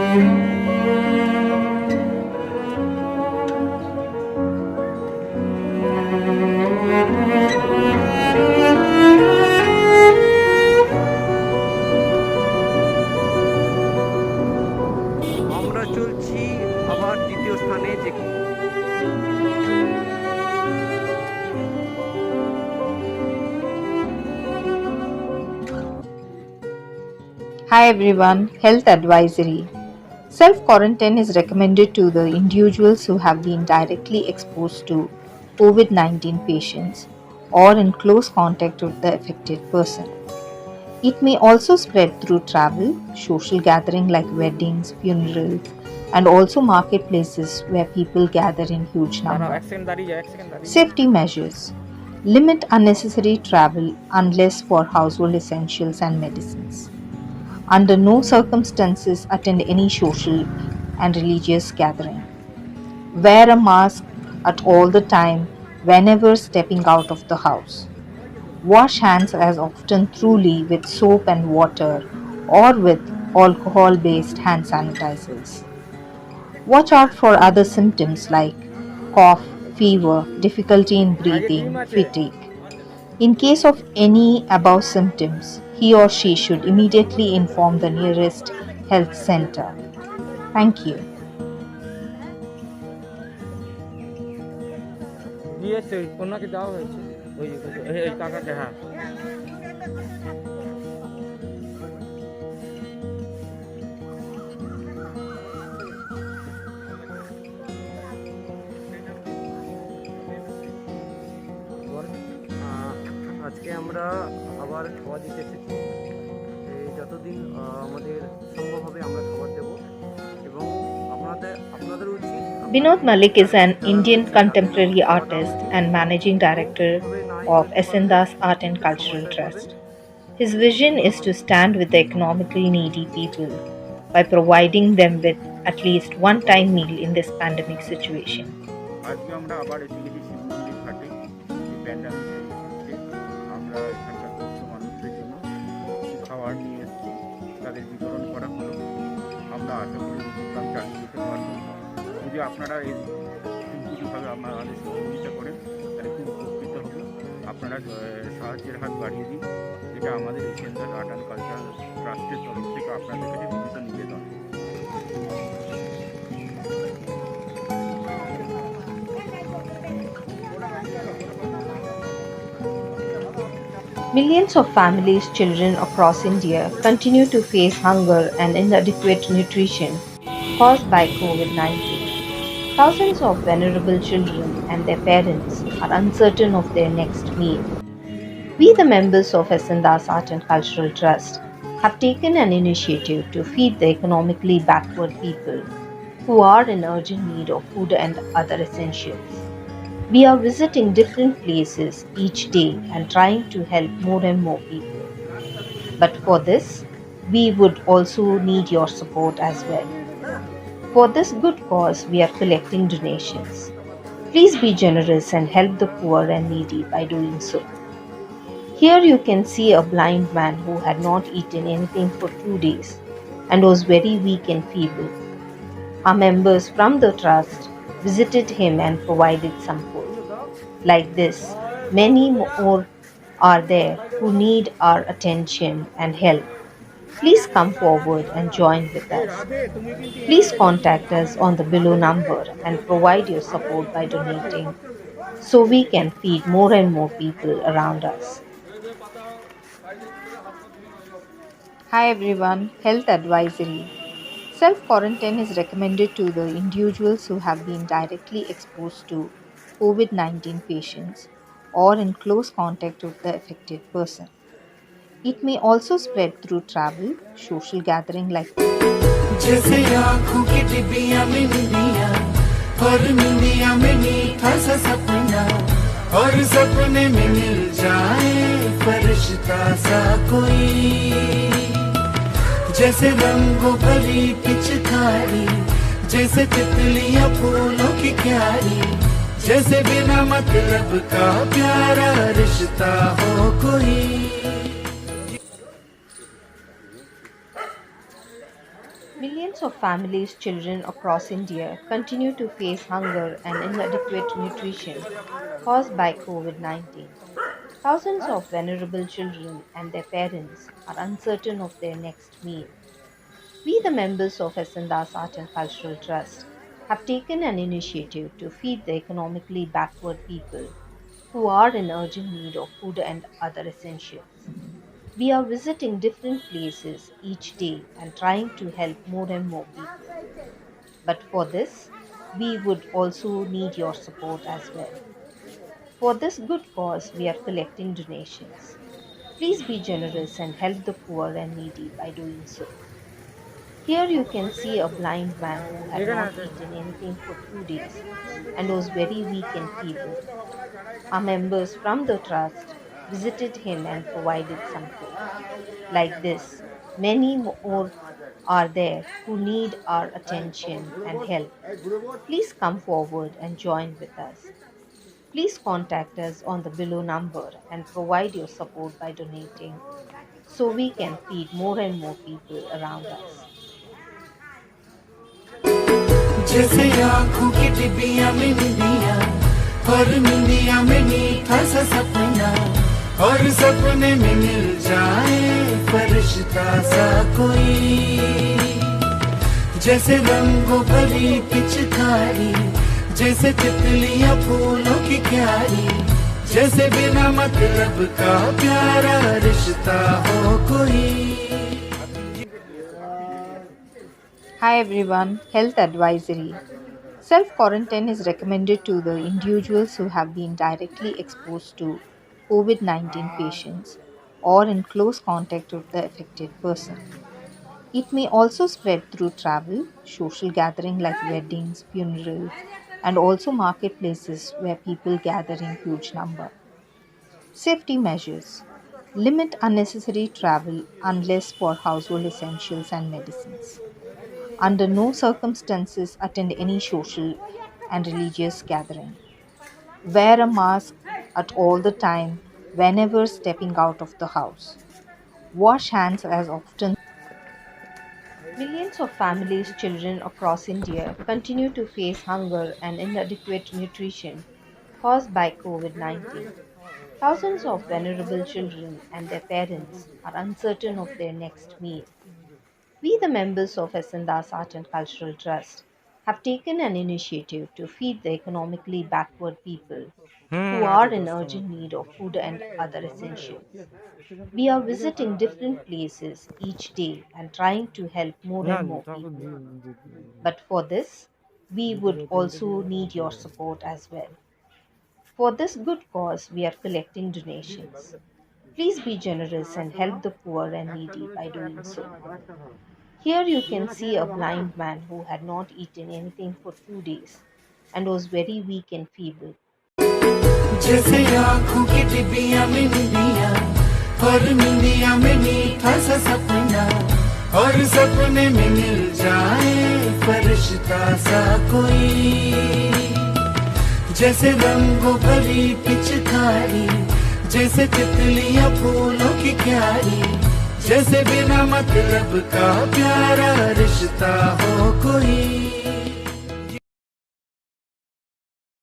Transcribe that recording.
আমরা চলছি আবার দ্বিতীয় স্থানে যে Hi everyone, health advisory. Self quarantine is recommended to the individuals who have been directly exposed to COVID 19 patients or in close contact with the affected person. It may also spread through travel, social gathering like weddings, funerals, and also marketplaces where people gather in huge numbers. Safety measures. Limit unnecessary travel unless for household essentials and medicines. Under no circumstances attend any social and religious gathering. Wear a mask at all the time whenever stepping out of the house. Wash hands as often thoroughly with soap and water or with alcohol based hand sanitizers. Watch out for other symptoms like cough, fever, difficulty in breathing, fatigue. In case of any above symptoms, he or she should immediately inform the nearest health center. Thank you. দিয়েছে ওনাকে দেওয়া হয়েছে ওই এই টাকাটা হ্যাঁ আজকে আমরা আবার খাবার দিতে এসেছি এই যতদিন আমাদের সম্ভব হবে আমরা খাবার দেব এবং আপনাদের উচিত Binod Malik is an Indian contemporary artist and managing director of Esendas Art and Cultural Trust. His vision is to stand with the economically needy people by providing them with at least one-time meal in this pandemic situation. আজকে আমরা আবার এসে গেছি শিবমন্দির ঘাটে pandemic আমরা এখানকার দুস্থ মানুষদের জন্য খাবার নিয়ে এসেছি তাদের বিতরণ করা হলো আমরা আশা করি কাজ চালিয়ে যেতে পারবো যদি আপনারা এই সিম্পলিভাবে আমাদের সহযোগিতা করেন তাহলে খুব উপকৃত হব আপনারা সাহায্যের হাত বাড়িয়ে দিন এটা আমাদের এশিয়ান আর্ট অ্যান্ড কালচার ট্রাস্টের তরফ থেকে আপনাদের কাছে বিনীত নিবেদন Millions of families, children across India continue to face hunger and inadequate nutrition caused by COVID-19. Thousands of vulnerable children and their parents are uncertain of their next meal. We, the members of Esendas Art and Cultural Trust, have taken an initiative to feed the economically backward people who are in urgent need of food and other essentials. We are visiting different places each day and trying to help more and more people. But for this, we would also need your support as well. For this good cause, we are collecting donations. Please be generous and help the poor and needy by doing so. Here you can see a blind man who had not eaten anything for 2 days and was very weak and feeble. Our members from the trust visited him and provided some food. Like this, many more are there who need our attention and help. Please come forward and join with us. Please contact us on the below number and provide your support by donating so we can feed more and more people around us. Hi everyone, health advisory. Self-quarantine is recommended to the individuals who have been directly exposed to COVID-19 patients or in close contact with the affected person. It may also spread through travel, social gathering like जैसे आँखों की डिबिया में निंदिया और निंदिया में मीठा सा सपना और सपने में मिल जाए फरिश्ता सा कोई जैसे रंगों भरी पिचकारी जैसे तितलियां फूलों की क्यारी जैसे बिना मतलब का प्यारा रिश्ता हो कोई Millions of families' children across India continue to face hunger and inadequate nutrition caused by COVID 19. Thousands of vulnerable children and their parents are uncertain of their next meal. We, the members of Esandas Art and Cultural Trust, have taken an initiative to feed the economically backward people who are in urgent need of food and other essentials. We are visiting different places each day and trying to help more and more people. But for this, we would also need your support as well. For this good cause, we are collecting donations. Please be generous and help the poor and needy by doing so. Here you can see a blind man who had not eaten anything for 2 days and was very weak and feeble. Our members from the trust visited him and provided some food. Like this, many more are there who need our attention and help. Please come forward and join with us. Please contact us on the below number and provide your support by donating so we can feed more and more people around us. जैसे आँखों की डिबिया में निंदिया और निंदिया में मीठा सा सपना और सपने में मिल जाए फरिश्ता सा कोई जैसे रंगों भरी पिचकारी जैसे तितलियां फूलों की क्यारी जैसे बिना मतलब का प्यारा रिश्ता हो कोई Hi everyone, Health Advisory. Self-quarantine is recommended to the individuals who have been directly exposed to COVID-19 patients or in close contact with the affected person. It may also spread through travel, social gathering like weddings, funerals, and also marketplaces where people gather in huge number. Safety measures. Limit unnecessary travel unless for household essentials and medicines. Under no circumstances attend any social and religious gathering. Wear a mask at all the time whenever stepping out of the house. Wash hands as often. Millions of families' children across India continue to face hunger and inadequate nutrition caused by COVID 19. Thousands of vulnerable children and their parents are uncertain of their next meal. We, the members of Esandas Art and Cultural Trust, have taken an initiative to feed the economically backward people who are in urgent need of food and other essentials. We are visiting different places each day and trying to help more and more people. But for this, we would also need your support as well. For this good cause, we are collecting donations. Please be generous and help the poor and needy by doing so. Here you can see a blind man who had not eaten anything for 2 days and was very weak and feeble. जैसे आँखों की डिबिया में निंदिया और निंदिया में मीठा सा सपना और सपने में मिल जाए फरिश्ता सा कोई जैसे रंगों भरी पिचकारी जैसे तितलियां फूलों की क्यारी जैसे बिना मतलब का प्यारा रिश्ता हो कोई